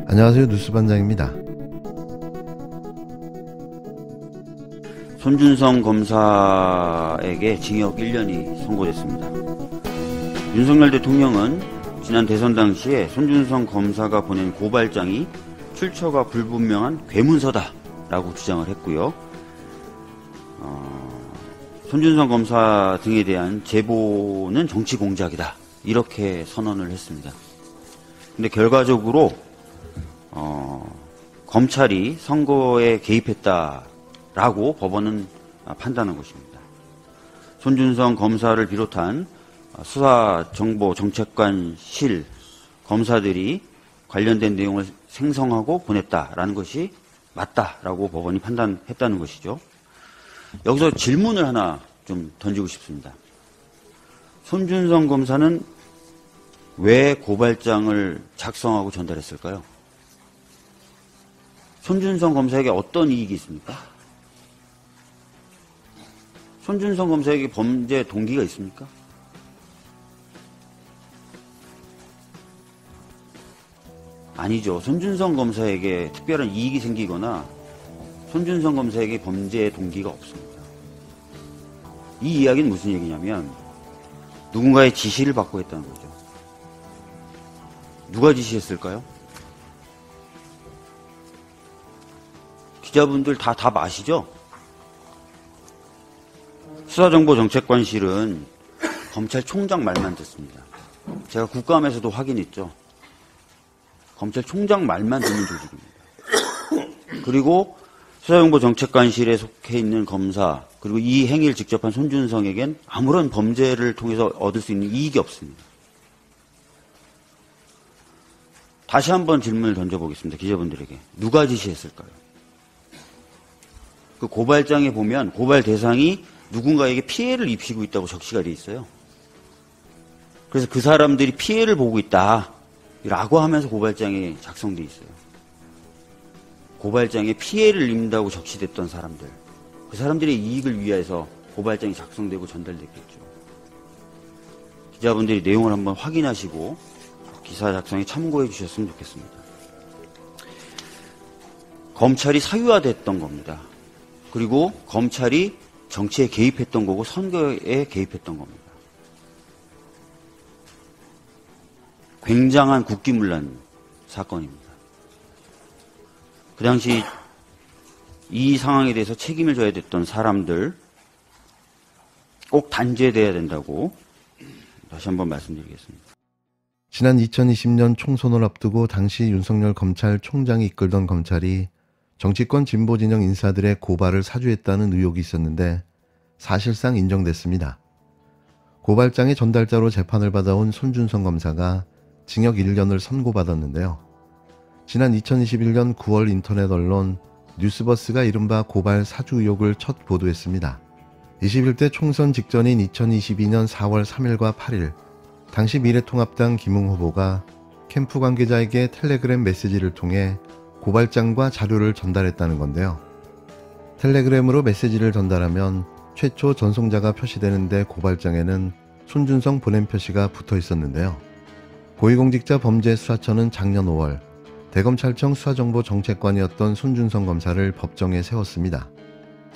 안녕하세요, 뉴스반장입니다. 손준성 검사에게 징역 1년이 선고됐습니다. 윤석열 대통령은 지난 대선 당시에 손준성 검사가 보낸 고발장이 출처가 불분명한 괴문서다라고 주장을 했고요. 손준성 검사 등에 대한 제보는 정치 공작이다, 이렇게 선언을 했습니다. 근데 결과적으로 검찰이 선거에 개입했다라고 법원은 판단한 것입니다. 손준성 검사를 비롯한 수사정보정책관실 검사들이 관련된 내용을 생성하고 보냈다라는 것이 맞다라고 법원이 판단했다는 것이죠. 여기서 질문을 하나 좀 던지고 싶습니다. 손준성 검사는 왜 고발장을 작성하고 전달했을까요? 손준성 검사에게 어떤 이익이 있습니까? 손준성 검사에게 범죄 동기가 있습니까? 아니죠. 손준성 검사에게 특별한 이익이 생기거나 손준성 검사에게 범죄 동기가 없습니다. 이 이야기는 무슨 얘기냐면 누군가의 지시를 받고 했다는 거죠. 누가 지시했을까요? 기자분들 다 답 아시죠? 수사정보정책관실은 검찰총장 말만 듣습니다. 제가 국감에서도 확인했죠. 검찰총장 말만 듣는 조직입니다. 그리고 수사정보정책관실에 속해 있는 검사, 그리고 이 행위를 직접 한 손준성에겐 아무런 범죄를 통해서 얻을 수 있는 이익이 없습니다. 다시 한번 질문을 던져보겠습니다. 기자분들에게. 누가 지시했을까요? 그 고발장에 보면 고발 대상이 누군가에게 피해를 입히고 있다고 적시가 되어 있어요. 그래서 그 사람들이 피해를 보고 있다 라고 하면서 고발장에 작성되어 있어요. 고발장에 피해를 입는다고 적시됐던 사람들, 그 사람들의 이익을 위해서 고발장이 작성되고 전달됐겠죠. 기자분들이 내용을 한번 확인하시고 기사 작성에 참고해 주셨으면 좋겠습니다. 검찰이 사유화됐던 겁니다. 그리고 검찰이 정치에 개입했던 거고 선거에 개입했던 겁니다. 굉장한 국기문란 사건입니다. 그 당시 이 상황에 대해서 책임을 져야 됐던 사람들 꼭 단죄돼야 된다고 다시 한번 말씀드리겠습니다. 지난 2020년 총선을 앞두고 당시 윤석열 검찰총장이 이끌던 검찰이 정치권 진보 진영 인사들의 고발을 사주했다는 의혹이 있었는데 사실상 인정됐습니다. 고발장의 전달자로 재판을 받아온 손준성 검사가 징역 1년을 선고받았는데요. 지난 2021년 9월 인터넷 언론 뉴스버스가 이른바 고발 사주 의혹을 첫 보도했습니다. 21대 총선 직전인 2022년 4월 3일과 8일 당시 미래통합당 김웅 후보가 캠프 관계자에게 텔레그램 메시지를 통해 고발장과 자료를 전달했다는 건데요. 텔레그램으로 메시지를 전달하면 최초 전송자가 표시되는데 고발장에는 손준성 보냄 표시가 붙어 있었는데요. 고위공직자 범죄수사처는 작년 5월 대검찰청 수사정보정책관이었던 손준성 검사를 법정에 세웠습니다.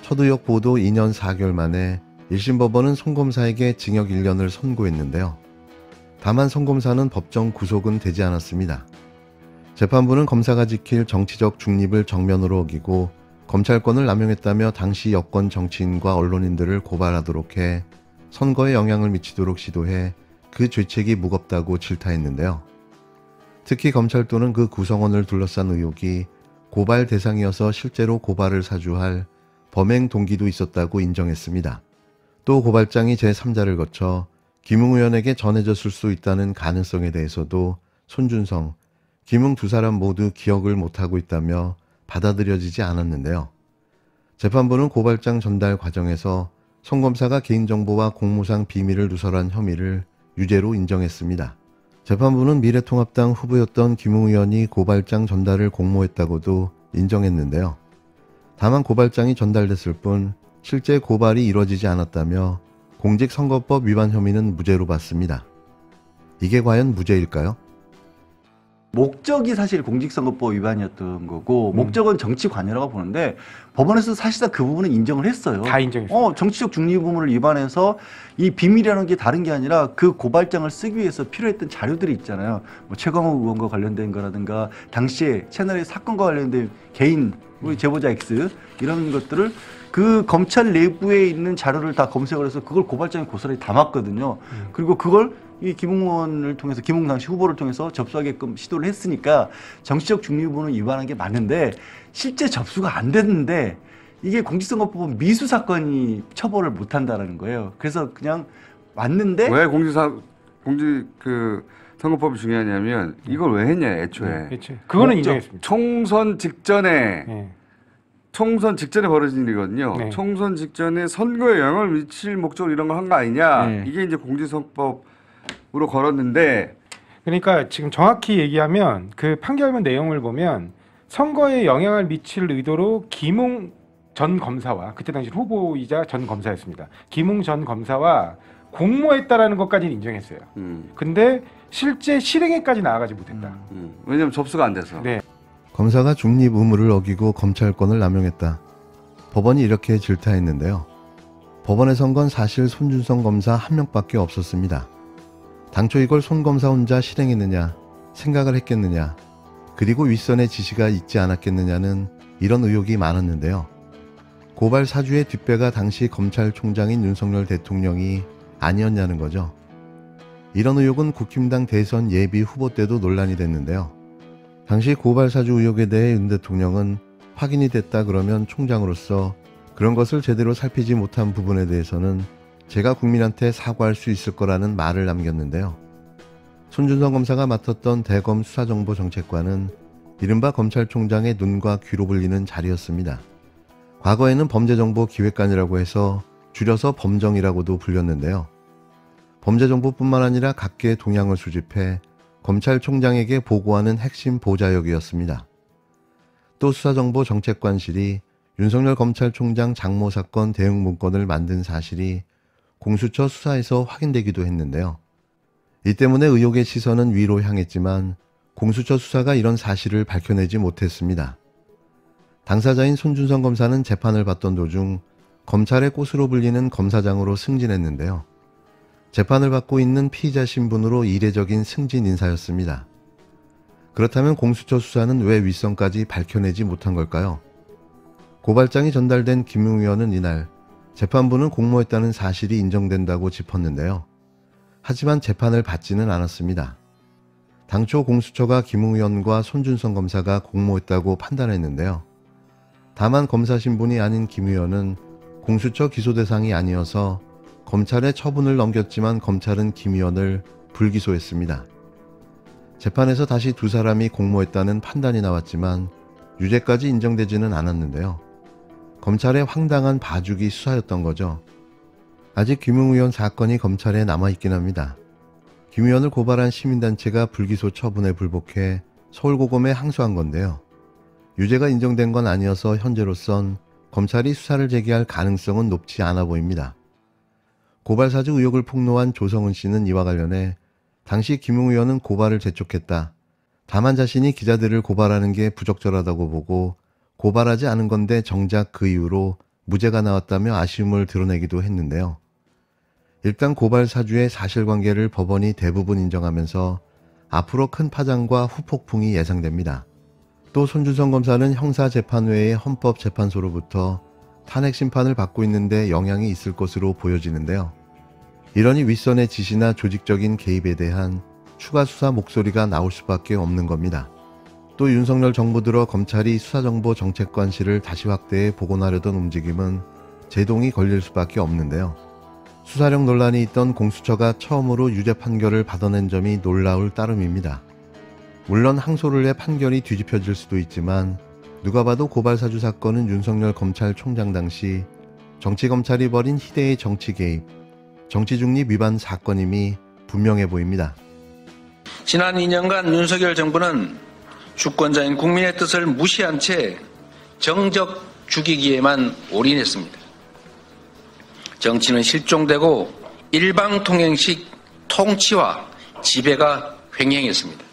첫 의혹 보도 2년 4개월 만에 1심 법원은 손 검사에게 징역 1년을 선고했는데요. 다만 손 검사는 법정 구속은 되지 않았습니다. 재판부는 검사가 지킬 정치적 중립을 정면으로 어기고 검찰권을 남용했다며 당시 여권 정치인과 언론인들을 고발하도록 해 선거에 영향을 미치도록 시도해 그 죄책이 무겁다고 질타했는데요. 특히 검찰도는 그 구성원을 둘러싼 의혹이 고발 대상이어서 실제로 고발을 사주할 범행 동기도 있었다고 인정했습니다. 또 고발장이 제3자를 거쳐 김웅 의원에게 전해졌을 수 있다는 가능성에 대해서도 손준성, 김웅 두 사람 모두 기억을 못하고 있다며 받아들여지지 않았는데요. 재판부는 고발장 전달 과정에서 손 검사가 개인정보와 공무상 비밀을 누설한 혐의를 유죄로 인정했습니다. 재판부는 미래통합당 후보였던 김웅 의원이 고발장 전달을 공모했다고도 인정했는데요. 다만 고발장이 전달됐을 뿐 실제 고발이 이뤄지지 않았다며 공직선거법 위반 혐의는 무죄로 봤습니다. 이게 과연 무죄일까요? 목적이 사실 공직선거법 위반이었던 거고 목적은 정치 관여라고 보는데 법원에서 사실상 그 부분은 인정을 했어요. 다 인정했어요. 정치적 중립 의무를 위반해서 이 비밀이라는 게 다른 게 아니라 그 고발장을 쓰기 위해서 필요했던 자료들이 있잖아요. 뭐 최광욱 의원과 관련된 거라든가 당시에 채널의 사건과 관련된 개인 우리 제보자 X 이런 것들을 그 검찰 내부에 있는 자료를 다 검색을 해서 그걸 고발장에 고스란히 담았거든요. 그리고 그걸 이 김웅 의원을 통해서 김웅 당시 후보를 통해서 접수하게끔 시도를 했으니까 정치적 중립부는 위반한 게 맞는데 실제 접수가 안 됐는데 이게 공직선거법은 미수 사건이 처벌을 못 한다라는 거예요. 그래서 그냥 왔는데 왜 선거법이 중요하냐면 이걸 왜 했냐 애초에. 그렇죠. 그거는 인정했습니다. 총선 직전에 네. 총선 직전에 벌어진 일이거든요. 네. 총선 직전에 선거에 영향을 미칠 목적으로 이런 거 한 거 아니냐. 네. 이게 이제 공직선거법으로 걸었는데 그러니까 지금 정확히 얘기하면 그 판결문 내용을 보면 선거에 영향을 미칠 의도로 김웅 전 검사와 그때 당시 후보이자 전 검사였습니다. 김웅 전 검사와 공모했다라는 것까지는 인정했어요. 근데 실제 실행에까지 나아가지 못했다. 왜냐하면 접수가 안 돼서. 네. 검사가 중립 의무를 어기고 검찰권을 남용했다. 법원이 이렇게 질타했는데요. 법원에 선 건 사실 손준성 검사 한 명밖에 없었습니다. 당초 이걸 손 검사 혼자 실행했느냐, 생각을 했겠느냐, 그리고 윗선의 지시가 있지 않았겠느냐는 이런 의혹이 많았는데요. 고발 사주의 뒷배가 당시 검찰총장인 윤석열 대통령이 아니었냐는 거죠. 이런 의혹은 국힘당 대선 예비 후보 때도 논란이 됐는데요. 당시 고발 사주 의혹에 대해 윤 대통령은 확인이 됐다 그러면 총장으로서 그런 것을 제대로 살피지 못한 부분에 대해서는 제가 국민한테 사과할 수 있을 거라는 말을 남겼는데요. 손준성 검사가 맡았던 대검 수사정보정책관은 이른바 검찰총장의 눈과 귀로 불리는 자리였습니다. 과거에는 범죄정보기획관이라고 해서 줄여서 범정이라고도 불렸는데요. 범죄정보뿐만 아니라 각계의 동향을 수집해 검찰총장에게 보고하는 핵심 보좌역이었습니다. 또 수사정보정책관실이 윤석열 검찰총장 장모 사건 대응 문건을 만든 사실이 공수처 수사에서 확인되기도 했는데요. 이 때문에 의혹의 시선은 위로 향했지만 공수처 수사가 이런 사실을 밝혀내지 못했습니다. 당사자인 손준성 검사는 재판을 받던 도중 검찰의 꽃으로 불리는 검사장으로 승진했는데요. 재판을 받고 있는 피의자 신분으로 이례적인 승진 인사였습니다. 그렇다면 공수처 수사는 왜 윗선까지 밝혀내지 못한 걸까요? 고발장이 전달된 김웅 의원은 이날 재판부는 공모했다는 사실이 인정된다고 짚었는데요. 하지만 재판을 받지는 않았습니다. 당초 공수처가 김웅 의원과 손준성 검사가 공모했다고 판단했는데요. 다만 검사 신분이 아닌 김 의원은 공수처 기소 대상이 아니어서 검찰에 처분을 넘겼지만 검찰은 김 의원을 불기소했습니다. 재판에서 다시 두 사람이 공모했다는 판단이 나왔지만 유죄까지 인정되지는 않았는데요. 검찰의 황당한 봐주기 수사였던 거죠. 아직 김웅 의원 사건이 검찰에 남아있긴 합니다. 김 의원을 고발한 시민단체가 불기소 처분에 불복해 서울고검에 항소한 건데요. 유죄가 인정된 건 아니어서 현재로선 검찰이 수사를 제기할 가능성은 높지 않아 보입니다. 고발사주 의혹을 폭로한 조성은 씨는 이와 관련해 당시 김웅 의원은 고발을 재촉했다. 다만 자신이 기자들을 고발하는 게 부적절하다고 보고 고발하지 않은 건데 정작 그 이후로 무죄가 나왔다며 아쉬움을 드러내기도 했는데요. 일단 고발 사주의 사실관계를 법원이 대부분 인정하면서 앞으로 큰 파장과 후폭풍이 예상됩니다. 또 손준성 검사는 형사재판회의 헌법재판소로부터 탄핵 심판을 받고 있는데 영향이 있을 것으로 보여지는데요. 이러니 윗선의 지시나 조직적인 개입에 대한 추가 수사 목소리가 나올 수밖에 없는 겁니다. 또 윤석열 정부 들어 검찰이 수사정보정책관실을 다시 확대해 복원하려던 움직임은 제동이 걸릴 수밖에 없는데요. 수사력 논란이 있던 공수처가 처음으로 유죄 판결을 받아낸 점이 놀라울 따름입니다. 물론 항소를 해 판결이 뒤집혀질 수도 있지만 누가 봐도 고발사주 사건은 윤석열 검찰총장 당시 정치검찰이 벌인 희대의 정치 개입, 정치중립 위반 사건임이 분명해 보입니다. 지난 2년간 윤석열 정부는 주권자인 국민의 뜻을 무시한 채 정적 죽이기에만 올인했습니다. 정치는 실종되고 일방통행식 통치와 지배가 횡행했습니다.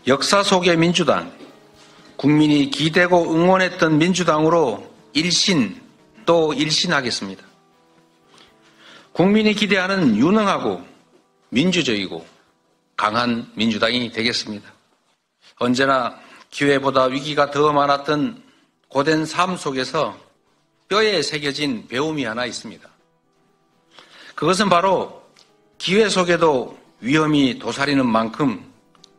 역사 속의 민주당, 국민이 기대고 응원했던 민주당으로 일신 또 일신하겠습니다. 국민이 기대하는 유능하고 민주적이고 강한 민주당이 되겠습니다. 언제나 기회보다 위기가 더 많았던 고된 삶 속에서 뼈에 새겨진 배움이 하나 있습니다. 그것은 바로 기회 속에도 위험이 도사리는 만큼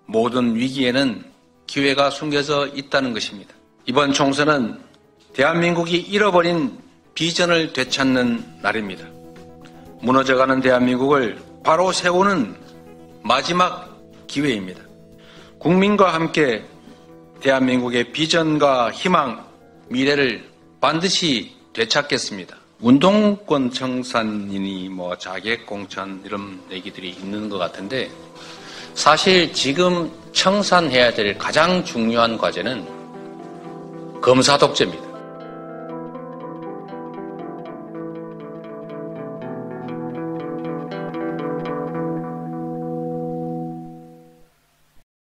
모든 위기에는 기회가 숨겨져 있다는 것입니다. 이번 총선은 대한민국이 잃어버린 비전을 되찾는 날입니다. 무너져가는 대한민국을 바로 세우는 마지막 기회입니다. 국민과 함께 대한민국의 비전과 희망, 미래를 반드시 되찾겠습니다. 운동권 청산이니 자객공천 이런 얘기들이 있는 것 같은데 사실 지금 청산해야 될 가장 중요한 과제는 검사 독재입니다.